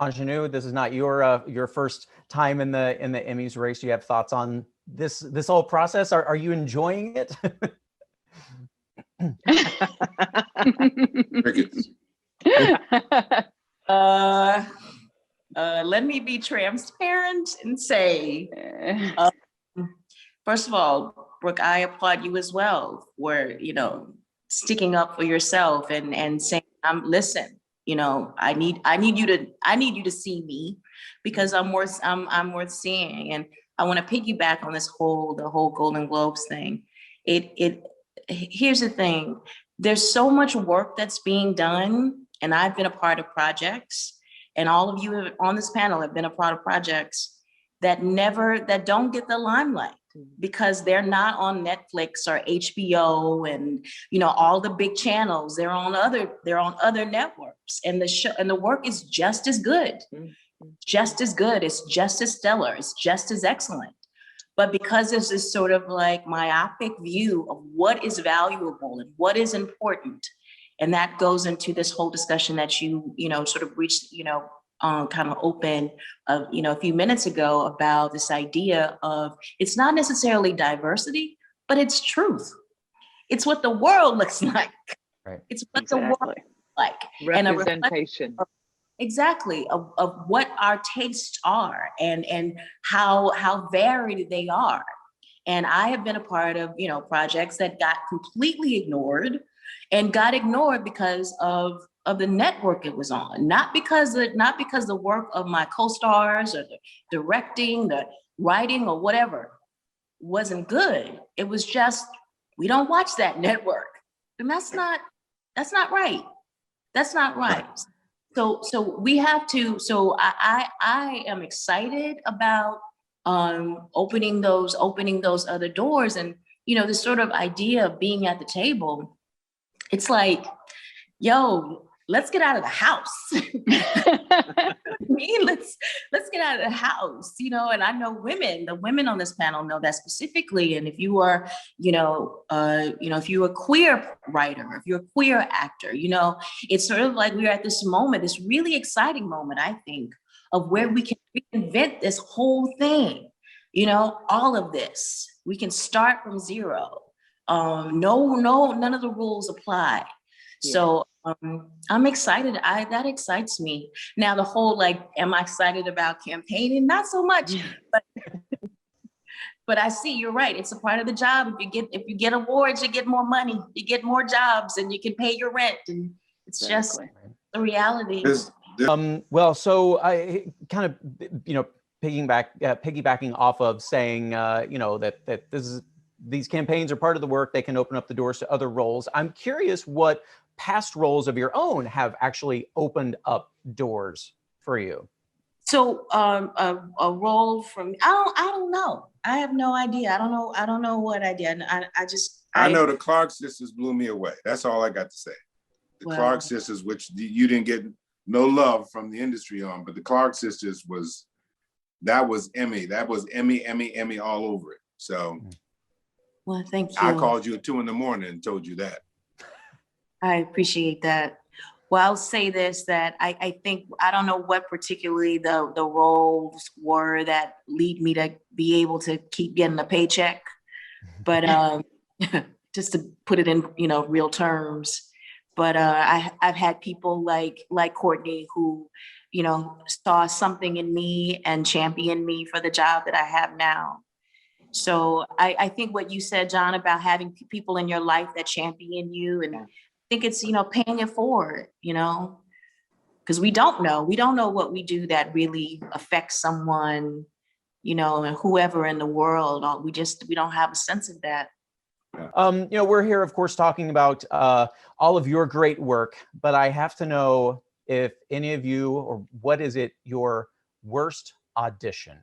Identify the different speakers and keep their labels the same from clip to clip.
Speaker 1: Aunjanue, this is not your first time in the Emmys race. Do you have thoughts on this whole process? Are you enjoying it?
Speaker 2: Crickets.
Speaker 3: Let me be transparent and say, first of all, Brooke, I applaud you as well for, sticking up for yourself and saying, listen, I need you to see me because I'm worth seeing. And I want to piggyback on the whole Golden Globes thing. Here's the thing. There's so much work that's being done, and I've been a part of projects, and all of you on this panel have been a part of projects that don't get the limelight because they're not on Netflix or HBO and all the big channels. They're on other networks, and the work is just as good, just as good. It's just as stellar. It's just as excellent. But because there's this sort of like myopic view of what is valuable and what is important, and that goes into this whole discussion that you sort of reached, kind of open, a few minutes ago about this idea of it's not necessarily diversity, but it's truth. It's what the world looks like.
Speaker 1: Right.
Speaker 3: It's what the world looks like.
Speaker 4: Representation.
Speaker 3: Exactly, of what our tastes are and how varied they are. And I have been a part of, projects that got completely ignored because of the network it was on, not because the work of my co-stars or the directing, the writing or whatever wasn't good. It was just, we don't watch that network. And that's not right. That's not right. So we have to, I am excited about opening those other doors. And, this sort of idea of being at the table, it's like, yo, let's get out of the house. Let's get out of the house, and I know the women on this panel know that specifically. And if you are, if you're a queer writer, if you're a queer actor, it's sort of like we're at this moment, this really exciting moment, I think, of where we can reinvent this whole thing, all of this. We can start from zero. None of the rules apply. Yeah. So I'm excited. That excites me. Now the whole am I excited about campaigning? Not so much, but I see you're right. It's a part of the job. If you get awards, you get more money, you get more jobs, and you can pay your rent. And it's just the reality.
Speaker 1: Well, so I kind of piggybacking off of saying that these campaigns are part of the work. They can open up the doors to other roles. I'm curious what past roles of your own have actually opened up doors for you.
Speaker 3: So a role from I don't know. I have no idea. I don't know what I did. I
Speaker 2: know the Clark sisters blew me away. That's all I got to say. The Clark sisters, which you didn't get no love from the industry on, but the Clark sisters was Emmy. That was Emmy all over it. So.
Speaker 3: Well, thank you.
Speaker 2: I called you at 2 a.m. and told you that.
Speaker 3: I appreciate that. Well, I'll say this, that I think, I don't know what particularly the roles were that lead me to be able to keep getting a paycheck, but just to put it in, real terms. But I've had people like Courtney who, saw something in me and championed me for the job that I have now. So I think what you said, John, about having people in your life that champion you, and I think it's, paying it forward, because we don't know what we do that really affects someone, and whoever in the world. We don't have a sense of that.
Speaker 1: We're here, of course, talking about all of your great work, but I have to know if any of you, or what is it, your worst audition?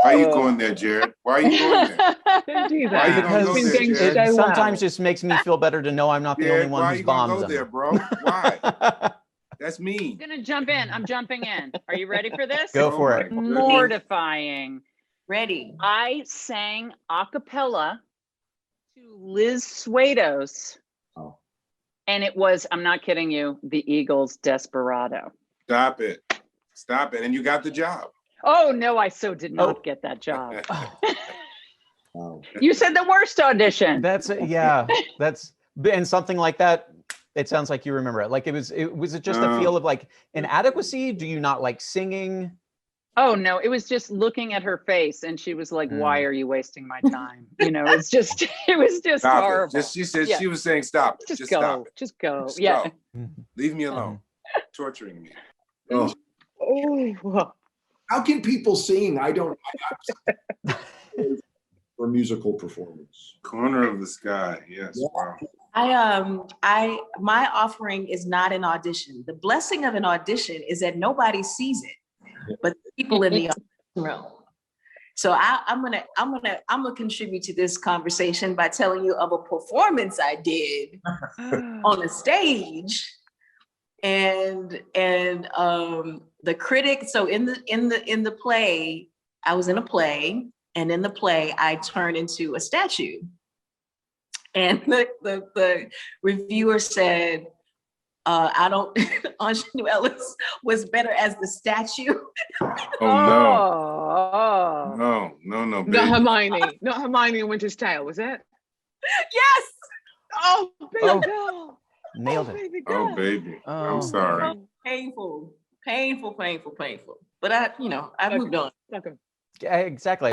Speaker 2: Why are you going there, Jared? Why are you going there?
Speaker 1: Because it sometimes just makes me feel better to know I'm not the only one who's bombed them.
Speaker 2: Why are you going to go there, bro? Why? That's mean.
Speaker 4: I'm gonna jump in. I'm jumping in. Are you ready for this?
Speaker 1: Go for it.
Speaker 4: Mortifying.
Speaker 3: Ready.
Speaker 4: I sang a cappella to Liz Swados. Oh. And it was, I'm not kidding you, the Eagles' Desperado.
Speaker 2: Stop it. Stop it. And you got the job.
Speaker 4: Oh, no, I so did not get that job. You said the worst audition.
Speaker 1: That's and something like that. It sounds like you remember it. Like was it just a feel of like inadequacy? Do you not like singing?
Speaker 4: Oh no, it was just looking at her face, and she was like, "Why are you wasting my time?" You know, it was just
Speaker 2: Stop
Speaker 4: horrible.
Speaker 2: it. She said she was saying, "Stop it.
Speaker 4: Just go.
Speaker 2: Stop it.
Speaker 4: Just go.
Speaker 2: Just
Speaker 4: Yeah.
Speaker 2: go. Leave me alone. Torturing me."
Speaker 5: Oh,
Speaker 4: Oh.
Speaker 5: how can people sing? I don't. For musical performance.
Speaker 2: Corner of the sky. Yes.
Speaker 5: Yeah.
Speaker 2: Wow.
Speaker 3: My offering is not an audition. The blessing of an audition is that nobody sees it, but the people in the audition room. So I'm gonna contribute to this conversation by telling you of a performance I did on the stage, and the critic. So in the play, I was in a play, and in the play I turned into a statue. And the reviewer said, Aunjanue Ellis was better as the statue.
Speaker 2: Oh no. No, baby.
Speaker 6: Not Hermione in Winter's Tale, was it?
Speaker 3: Yes.
Speaker 6: Oh, baby
Speaker 1: Oh.
Speaker 6: girl.
Speaker 1: Nailed it.
Speaker 6: Baby girl.
Speaker 2: Oh, baby.
Speaker 1: Oh.
Speaker 2: I'm sorry.
Speaker 3: Painful. But I moved on.
Speaker 6: Welcome.
Speaker 1: Exactly.